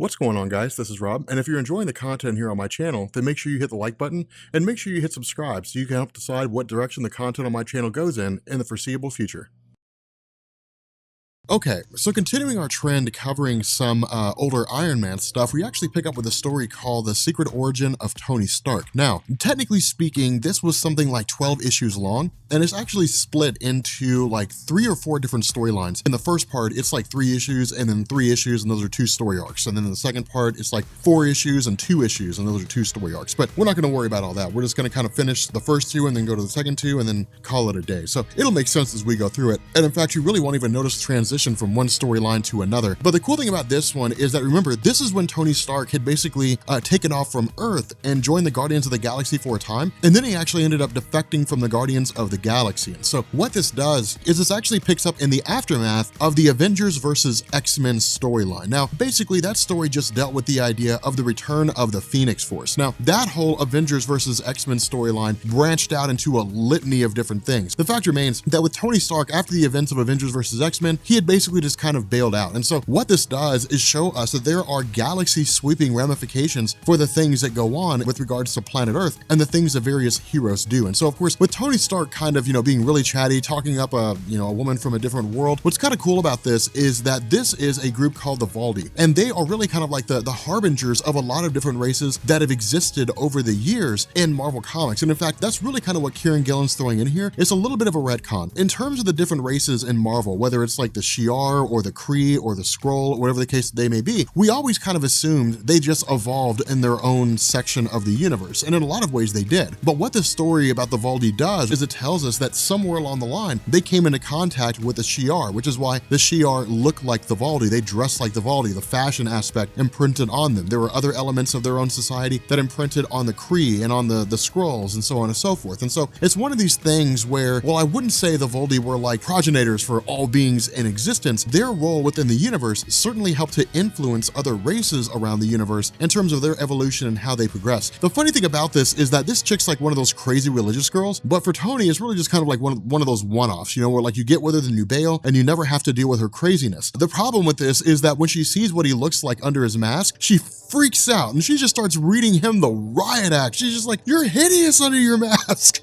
What's going on, guys? This is Rob, and if you're enjoying the content here on my channel, then make sure you hit the like button and make sure you hit subscribe so you can help decide what direction the content on my channel goes in the foreseeable future. Okay, so continuing our trend covering some older Iron Man stuff, we actually pick up with a story called The Secret Origin of Tony Stark. Now, technically speaking, this was something like 12 issues long, and it's actually split into like 3 or 4 different storylines. In the first part, it's like 3 issues, and then 3 issues, and those are 2 story arcs. And then in the second part, it's like 4 issues and 2 issues, and those are 2 story arcs. But we're not going to worry about all that. We're just going to kind of finish the first 2 and then go to the second 2 and then call it a day. So it'll make sense as we go through it. And in fact, you really won't even notice the transition from one storyline to another. But the cool thing about this one is that, remember, this is when Tony Stark had basically taken off from Earth and joined the Guardians of the Galaxy for a time, and then he actually ended up defecting from the Guardians of the Galaxy. And so what this does is this actually picks up in the aftermath of the Avengers versus X-Men storyline. Now, basically that story just dealt with the idea of the return of the Phoenix Force. Now, that whole Avengers versus X-Men storyline branched out into a litany of different things. The fact remains that with Tony Stark, after the events of Avengers versus X-Men, he had basically just kind of bailed out. And so what this does is show us that there are galaxy sweeping ramifications for the things that go on with regards to planet Earth and the things that various heroes do. And so of course, with Tony Stark kind of, being really chatty, talking up a woman from a different world, what's kind of cool about this is that this is a group called the Valdi, and they are really kind of like the harbingers of a lot of different races that have existed over the years in Marvel Comics. And in fact, that's really kind of what Kieran Gillen's throwing in here. It's a little bit of a retcon. In terms of the different races in Marvel, whether it's like the Shi'ar or the Kree or the Skrull, whatever the case they may be, we always kind of assumed they just evolved in their own section of the universe. And in a lot of ways they did. But what this story about the Valdi does is it tells us that somewhere along the line, they came into contact with the Shi'ar, which is why the Shi'ar look like the Valdi. They dress like the Valdi, the fashion aspect imprinted on them. There were other elements of their own society that imprinted on the Kree and on the Skrulls and so on and so forth. And so it's one of these things where, well, I wouldn't say the Valdi were like progenitors for all beings in existence. Their role within the universe certainly helped to influence other races around the universe in terms of their evolution and how they progress. The funny thing about this is that this chick's like one of those crazy religious girls, but for Tony, it's really just kind of like one of those one-offs, where like you get with her, then you bail, and you never have to deal with her craziness. The problem with this is that when she sees what he looks like under his mask, she freaks out and she just starts reading him the riot act. She's just like, "You're hideous under your mask."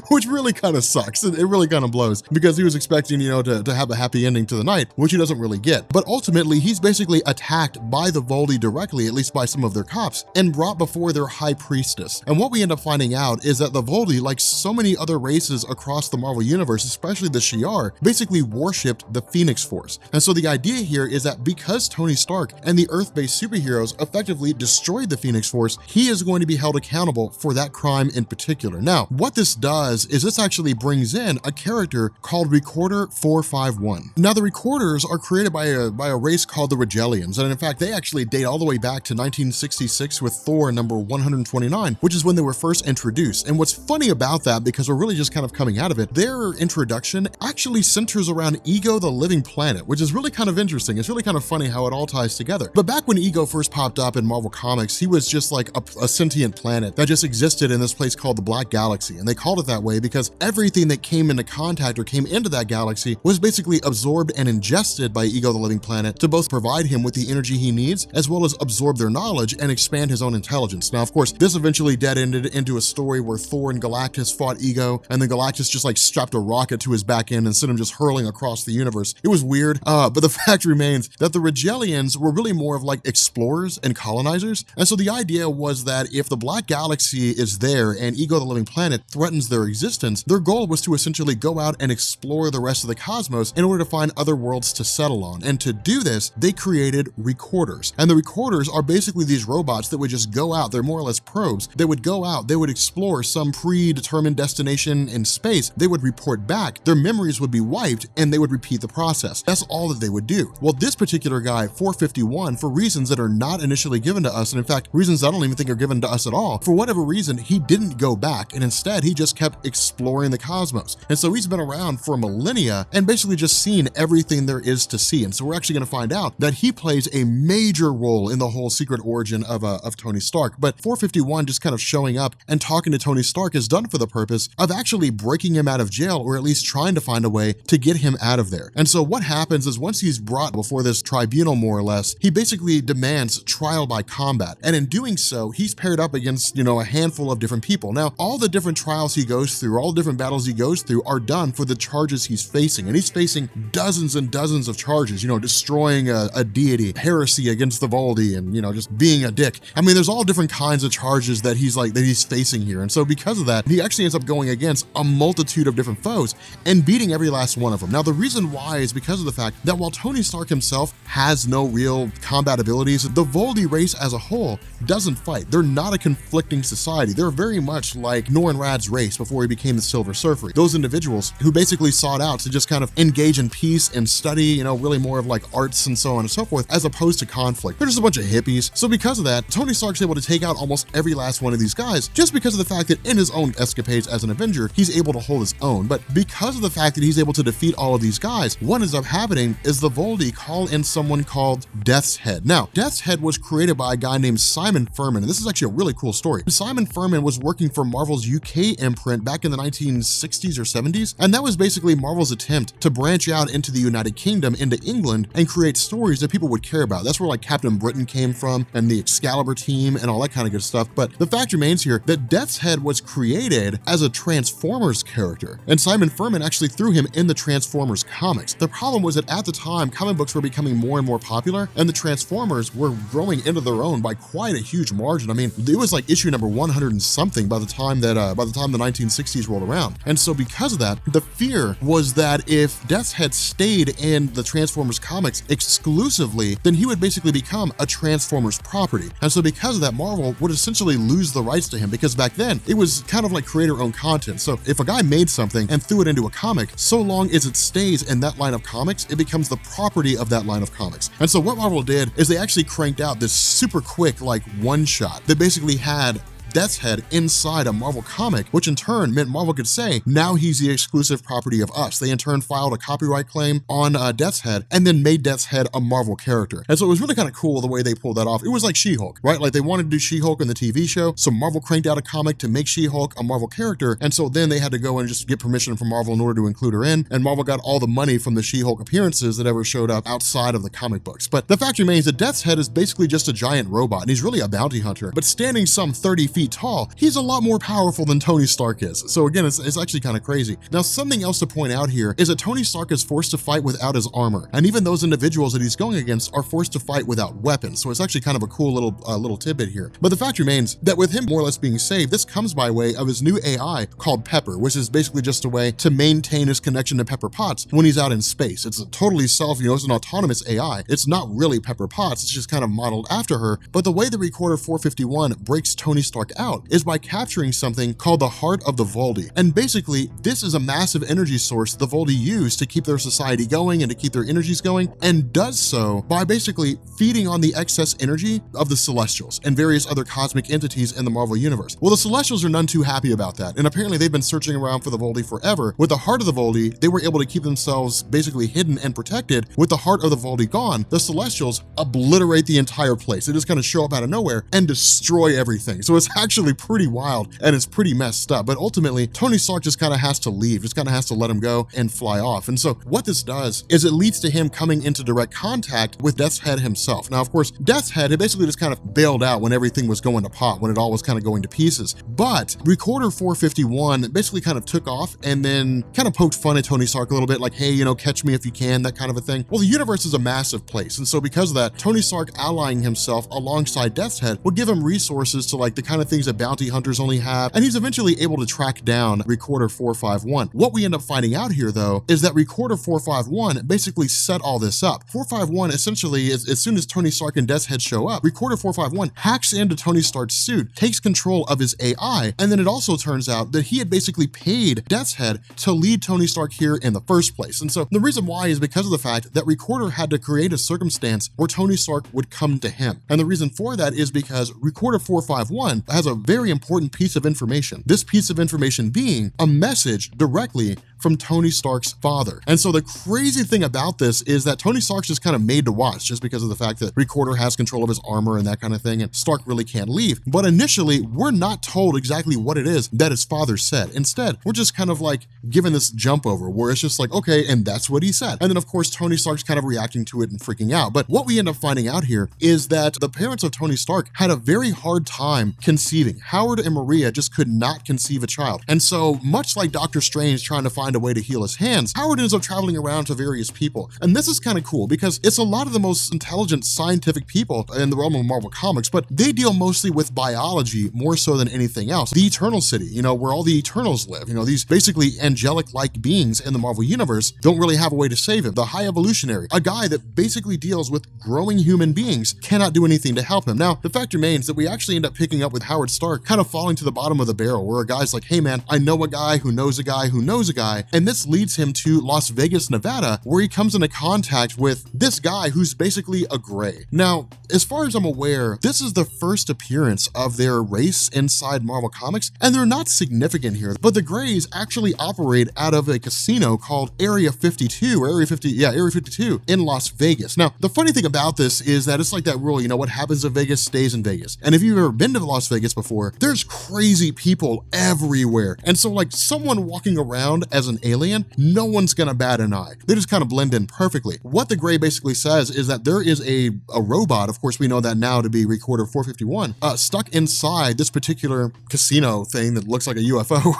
Which really kind of sucks. It really kind of blows because he was expecting, to have a happy ending to the night, which he doesn't really get. But ultimately, he's basically attacked by the Valdi directly, at least by some of their cops, and brought before their high priestess. And what we end up finding out is that the Valdi, like so many other races across the Marvel Universe, especially the Shi'ar, basically worshipped the Phoenix Force. And so the idea here is that because Tony Stark and the Earth-based superheroes effectively destroyed the Phoenix Force, he is going to be held accountable for that crime in particular. Now, what this does is this actually brings in a character called Recorder 451. Now, the Recorders are created by a race called the Regellians, and in fact, they actually date all the way back to 1966 with Thor number 129, which is when they were first introduced. And what's funny about that, because we're really just kind of coming out of it, their introduction actually centers around Ego the Living Planet, which is really kind of interesting. It's really kind of funny how it all ties together. But back when Ego first popped up in Marvel Comics, he was just like a sentient planet that just existed in this place called the Black Galaxy, and they called it that way because everything that came into contact or came into that galaxy was basically absorbed and ingested by Ego the Living Planet to both provide him with the energy he needs as well as absorb their knowledge and expand his own intelligence. Now, of course, this eventually dead-ended into a story where Thor and Galactus fought Ego, and then Galactus just like strapped a rocket to his back end and sent him just hurling across the universe. It was weird, but the fact remains that the Regellians were really more of like explorers and colonizers. And so the idea was that if the Black Galaxy is there and Ego the Living Planet threatens their existence, their goal was to essentially go out and explore the rest of the cosmos in order to find other worlds to settle on. And to do this, they created Recorders. And the Recorders are basically these robots that would just go out, they're more or less probes, they would go out, they would explore some predetermined destination in space, they would report back, their memories would be wiped, and they would repeat the process. That's all that they would do. Well, this particular guy, 451, for reasons that are not initially given to us, and in fact, reasons I don't even think are given to us at all, for whatever reason, he didn't go back, and instead he just kept exploring the cosmos. And so he's been around for millennia and basically just seen everything there is to see. And so we're actually going to find out that he plays a major role in the whole secret origin of Tony Stark. But 451 451 just kind of showing up and talking to Tony Stark is done for the purpose of actually breaking him out of jail, or at least trying to find a way to get him out of there. And so what happens is once he's brought before this tribunal, more or less, he basically demands trial by combat. And in doing so, he's paired up against, a handful of different people. Now, all the different trials he goes through, all the different battles he goes through are done for the charges he's facing. And he's facing dozens and dozens of charges, destroying a deity, heresy against the Voldy, and, just being a dick. I mean, there's all different kinds of charges that he's facing here. And so because of that, he actually ends up going against a multitude of different foes and beating every last one of them. Now, the reason why is because of the fact that while Tony Stark himself has no real combat abilities, the Voldy race as a whole doesn't fight. They're not a conflicting society. They're very much like Norrin Radd's race before he became the Silver Surfer. Those individuals who basically sought out to just kind of engage in peace and study, really more of like arts and so on and so forth, as opposed to conflict. They're just a bunch of hippies. So because of that, Tony Stark's able to take out almost every last one of these guys just because of the fact that in his own escapades as an Avenger, he's able to hold his own. But because of the fact that he's able to defeat all of these guys, what ends up happening is the Voldy call in someone called Death's Head. Now, Death's Head was created by a guy named Simon Furman, and this is actually a really cool story. Simon Furman was working for Marvel's UK imprint back in the 1960s or 70s, and that was basically Marvel's attempt to branch out into the United Kingdom, into England, and create stories that people would care about. That's where like Captain Britain came from, and the Excalibur team, and all that kind of good stuff. But the fact remains here that Death's Head was created as a Transformers character, and Simon Furman actually threw him in the Transformers comics. The problem was that at the time, comic books were becoming more and more popular, and the Transformers were growing into their own by quite a huge margin. I mean, it was like issue number 100 and something by the time the 1960s rolled around. And so because of that, the fear was that if Death's Head stayed in the Transformers comics exclusively, then he would basically become a Transformers property. And so because of that, Marvel would essentially lose the rights to him, because back then it was kind of like creator-owned content. So if a guy made something and threw it into a comic, so long as it stays in that line of comics, it becomes the property of that line of comics. And so what Marvel did is they actually cranked out this super quick like one-shot that basically had Death's Head inside a Marvel comic, which in turn meant Marvel could say, now he's the exclusive property of us. They in turn filed a copyright claim on Death's Head and then made Death's Head a Marvel character. And so it was really kind of cool the way they pulled that off. It was like She-Hulk, right? Like they wanted to do She-Hulk in the TV show, so Marvel cranked out a comic to make She-Hulk a Marvel character, and so then they had to go and just get permission from Marvel in order to include her in, and Marvel got all the money from the She-Hulk appearances that ever showed up outside of the comic books. But the fact remains that Death's Head is basically just a giant robot, and he's really a bounty hunter, but standing some 30 feet tall, he's a lot more powerful than Tony Stark is. So again, it's actually kind of crazy. Now, something else to point out here is that Tony Stark is forced to fight without his armor, and even those individuals that he's going against are forced to fight without weapons. So it's actually kind of a cool little tidbit here. But the fact remains that with him more or less being saved, this comes by way of his new AI called Pepper, which is basically just a way to maintain his connection to Pepper Potts when he's out in space. It's a totally it's an autonomous AI. It's not really Pepper Potts, it's just kind of modeled after her. But the way the Recorder 451 breaks Tony Stark out is by capturing something called the heart of the Voldy. And basically, this is a massive energy source the Voldy use to keep their society going and to keep their energies going, and does so by basically feeding on the excess energy of the Celestials and various other cosmic entities in the Marvel Universe. Well, the Celestials are none too happy about that, and apparently they've been searching around for the Voldy forever. With the heart of the Voldy, they were able to keep themselves basically hidden and protected. With the heart of the Voldy gone, the Celestials obliterate the entire place. They just kind of show up out of nowhere and destroy everything. So it's actually pretty wild, and it's pretty messed up. But ultimately, Tony Stark just kind of has to leave, just kind of has to let him go and fly off. And so what this does is it leads to him coming into direct contact with Death's Head himself. Now, of course, Death's Head had basically just kind of bailed out when everything was going to pot, when it all was kind of going to pieces. But Recorder 451 basically kind of took off and then kind of poked fun at Tony Stark a little bit, like, hey, catch me if you can, that kind of a thing. Well, the universe is a massive place. And so because of that, Tony Stark allying himself alongside Death's Head would give him resources to like the kind of things that bounty hunters only have. And he's eventually able to track down Recorder 451. What we end up finding out here, though, is that Recorder 451 basically set all this up. 451 essentially, as soon as Tony Stark and Death's Head show up, Recorder 451 hacks into Tony Stark's suit, takes control of his AI, and then it also turns out that he had basically paid Death's Head to lead Tony Stark here in the first place. And so the reason why is because of the fact that Recorder had to create a circumstance where Tony Stark would come to him. And the reason for that is because Recorder 451 has a very important piece of information. This piece of information being a message directly from Tony Stark's father. And so the crazy thing about this is that Tony Stark's just kind of made to watch just because of the fact that Recorder has control of his armor and that kind of thing, and Stark really can't leave. But initially, we're not told exactly what it is that his father said. Instead, we're just kind of like given this jump over where it's just like, okay, and that's what he said. And then of course, Tony Stark's kind of reacting to it and freaking out. But what we end up finding out here is that the parents of Tony Stark had a very hard time conceiving. Howard and Maria just could not conceive a child. And so much like Doctor Strange trying to find a way to heal his hands, Howard ends up traveling around to various people. And this is kind of cool because it's a lot of the most intelligent scientific people in the realm of Marvel Comics, but they deal mostly with biology more so than anything else. The Eternal City, you know, where all the Eternals live, you know, these basically angelic-like beings in the Marvel Universe don't really have a way to save him. The High Evolutionary, a guy that basically deals with growing human beings, cannot do anything to help him. Now, the fact remains that we actually end up picking up with Howard Stark kind of falling to the bottom of the barrel, where a guy's like, hey man, I know a guy who knows a guy who knows a guy, and this leads him to Las Vegas, Nevada, where he comes into contact with this guy who's basically a gray. Now, as far as I'm aware, this is the first appearance of their race inside Marvel Comics, and they're not significant here, but the Greys actually operate out of a casino called Area 52, or Area 52 in Las Vegas. Now, the funny thing about this is that it's like that rule, you know, what happens in Vegas stays in Vegas. And if you've ever been to Las Vegas before, there's crazy people everywhere. And so like someone walking around as an alien, no one's gonna bat an eye. They just kind of blend in perfectly. What the Gray basically says is that there is a robot, of course we know that now to be Recorder 451, stuck inside this particular casino thing that looks like a UFO.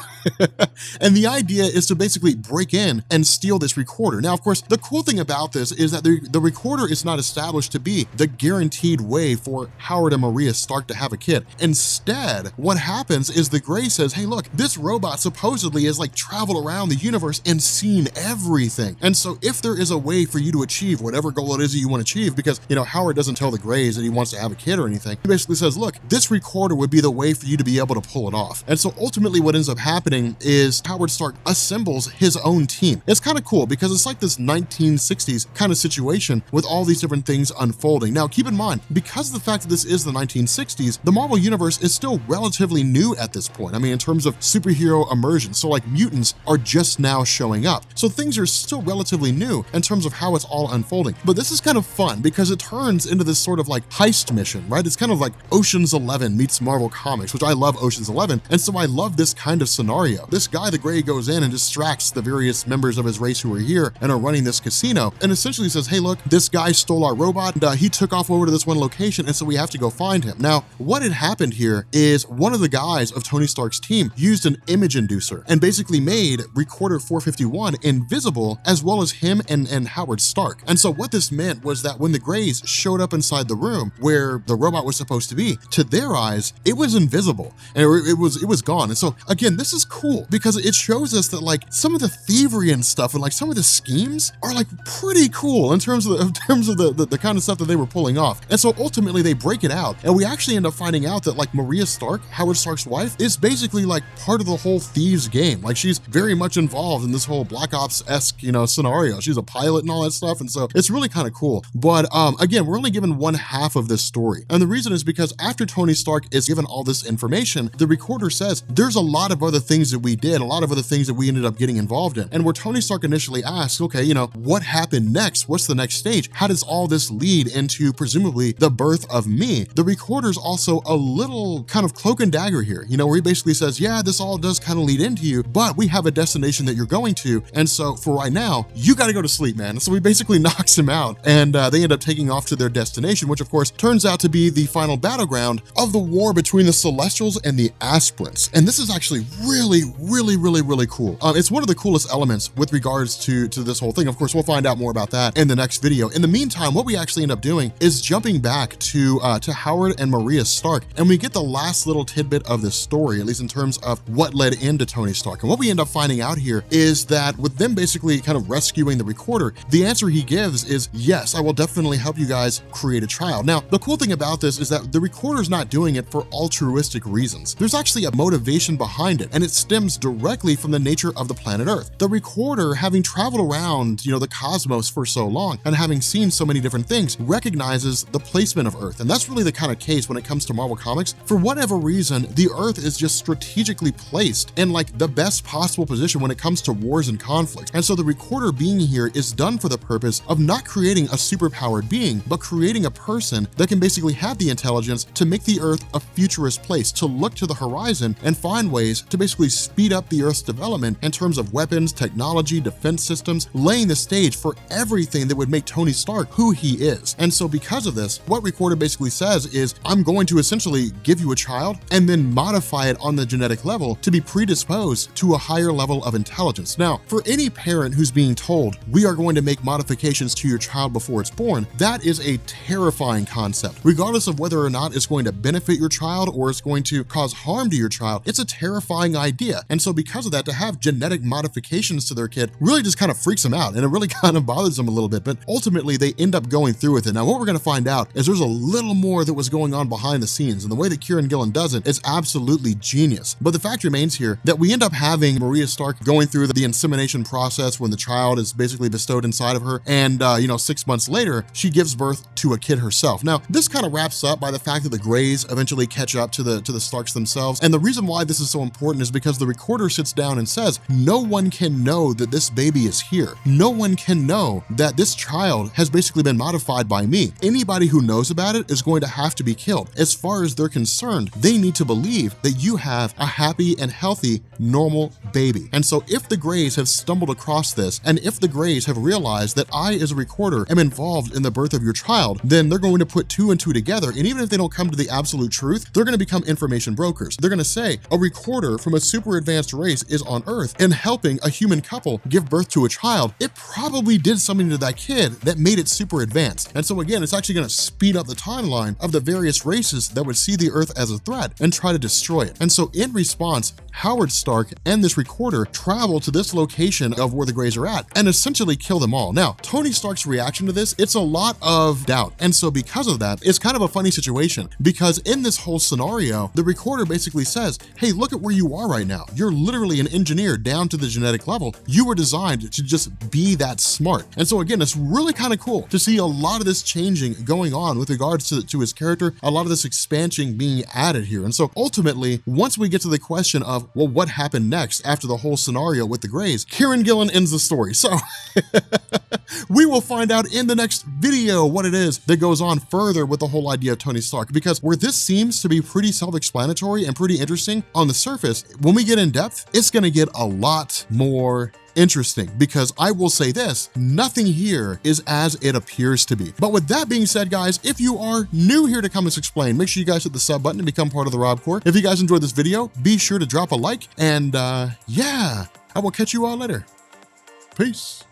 And the idea is to basically break in and steal this recorder. Now, of course, the cool thing about this is that the recorder is not established to be the guaranteed way for Howard and Maria Stark to have a kid. Instead, what happens is the Gray says, hey, look, this robot supposedly has like traveled around the universe and seen everything. And so if there is a way for you to achieve whatever goal it is that you want to achieve, because, you know, Howard doesn't tell the Grays that he wants to have a kid or anything. He basically says, look, this recorder would be the way for you to be able to pull it off. And so ultimately what ends up happening is Howard Stark assembles his own team. It's kind of cool because it's like this 1960s kind of situation with all these different things unfolding. Now, keep in mind, because of the fact that this is the 1960s, the Marvel Universe is still relatively new at this point. I mean, in terms of superhero immersion. So like mutants are just now showing up. So things are still relatively new in terms of how it's all unfolding. But this is kind of fun because it turns into this sort of like heist mission, right? It's kind of like Ocean's 11 meets Marvel Comics, which I love Ocean's 11. And so I love this kind of scenario. This guy, the Gray, goes in and distracts the various members of his race who are here and are running this casino and essentially says, hey, look, this guy stole our robot and he took off over to this one location, and so we have to go find him. Now, what had happened here is one of the guys of Tony Stark's team used an image inducer and basically made Recorder 451 invisible, as well as him and Howard Stark. And so what this meant was that when the Greys showed up inside the room where the robot was supposed to be, to their eyes, it was invisible and it was gone. And so again, this is cool because it shows us that like some of the thievery and stuff and like some of the schemes are like pretty cool in terms of the kind of stuff that they were pulling off. And so ultimately they break it out, and we actually end up finding out that like Maria Stark, Howard Stark's wife, is basically like part of the whole thieves game. Like she's very much involved in this whole Black Ops-esque, you know, scenario. She's a pilot and all that stuff. And so it's really kind of cool. But again, we're only given one half of this story. And the reason is because after Tony Stark is given all this information, the recorder says there's a lot of other things that we did, a lot of other things that we ended up getting involved in. And where Tony Stark initially asks, okay, you know, what happened next? What's the next stage? How does all this lead into presumably the birth of me? The recorder's also a little kind of cloak and dagger here, you know, where he basically says, yeah, this all does kind of lead into you, but we have a destination that you're going to. And so for right now, you got to go to sleep, man. And so he basically knocks him out, and they end up taking off to their destination, which of course turns out to be the final battleground of the war between the Celestials and the Aspirants. And this is actually really cool. It's one of the coolest elements with regards to this whole thing. Of course, we'll find out more about that in the next video. In the meantime, what we actually end up doing is jumping back to Howard and Maria Stark, and we get the last little tidbit of this story, at least in terms of what led into Tony Stark. And what we end up finding out here is that with them basically kind of rescuing the recorder, the answer he gives is, yes, I will definitely help you guys create a child. Now, the cool thing about this is that the recorder's not doing it for altruistic reasons. There's actually a motivation behind it, and it stems directly from the nature of the planet Earth. The recorder, having traveled around, the cosmos for so long and having seen so many different things, recognizes the placement of Earth. And that's really the kind of case when it comes to Marvel Comics. For whatever reason, the Earth is just strategically placed in like the best possible position when it comes to wars and conflicts. And so the recorder being here is done for the purpose of not creating a superpowered being, but creating a person that can basically have the intelligence to make the Earth a futurist place, to look to the horizon and find ways to basically speed up the Earth's development in terms of weapons, technology, defense systems, laying the stage for everything that would make Tony Stark who he is. And so because of this, what Recorder basically says is, I'm going to essentially give you a child and then modify it on the genetic level to be predisposed to a higher level of intelligence. Now, for any parent who's being told, we are going to make modifications to your child before it's born, that is a terrifying concept. Regardless of whether or not it's going to benefit your child or it's going to cause harm to your child, it's a terrifying idea. And so because of that, to have genetic modifications to their kid really just kind of freaks them out, and it really kind of bothers them a little bit, but ultimately they end up going through with it. Now, what we're going to find out is there's a little more that was going on behind the scenes, and the way that Kieran Gillen does it is absolutely genius. But the fact remains here that we end up having Maria Stark going through the insemination process when the child is basically bestowed inside of her, and 6 months later, she gives birth to a kid herself. Now, this kind of wraps up by the fact that the Greys eventually catch up to the Starks themselves, and the reason why this is so important is because the Recorder sits down and says, no one can know that this baby is here. No one can know that this child has basically been modified by me. Anybody who knows about it is going to have to be killed. As far as they're concerned, they need to believe that you have a happy and healthy, normal baby. And so if the Greys have stumbled across this, and if the Greys have realized that I, as a Recorder, am involved in the birth of your child, then they're going to put two and two together. And even if they don't come to the absolute truth, they're going to become information brokers. They're going to say a Recorder from a super advanced race is on Earth and helping a human couple give birth to a child. It probably did something to that kid that made it super advanced. And so again, it's actually going to speed up the timeline of the various races that would see the Earth as a threat and try to destroy it. And so in response, Howard Stark and this Recorder travel to this location of where the Greys are at and essentially kill them all. Now, Tony Stark's reaction to this, it's a lot of doubt. And so because of that, it's kind of a funny situation, because in this whole scenario, the Recorder basically says, hey, look at where you are right now. You're literally an engineer down to the genetic level. You were designed to just be that smart. And so again, it's really kind of cool to see a lot of this changing going on with regards to his character, a lot of this expansion being added here. And so ultimately, once we get to the question of, well, what happened next after the whole scenario with the Greys, Kieran Gillen ends the story. So we will find out in the next video what it is that goes on further with the whole idea of Tony Stark, because where this seems to be pretty self-explanatory and pretty interesting on the surface, when we get in depth, it's going to get a lot more interesting, because I will say this, nothing here is as it appears to be. But with that being said, guys, if you are new here to Comics Explained, make sure you guys hit the sub button to become part of the Rob Corps. If you guys enjoyed this video, be sure to drop a like, and yeah, I will catch you all later. Peace.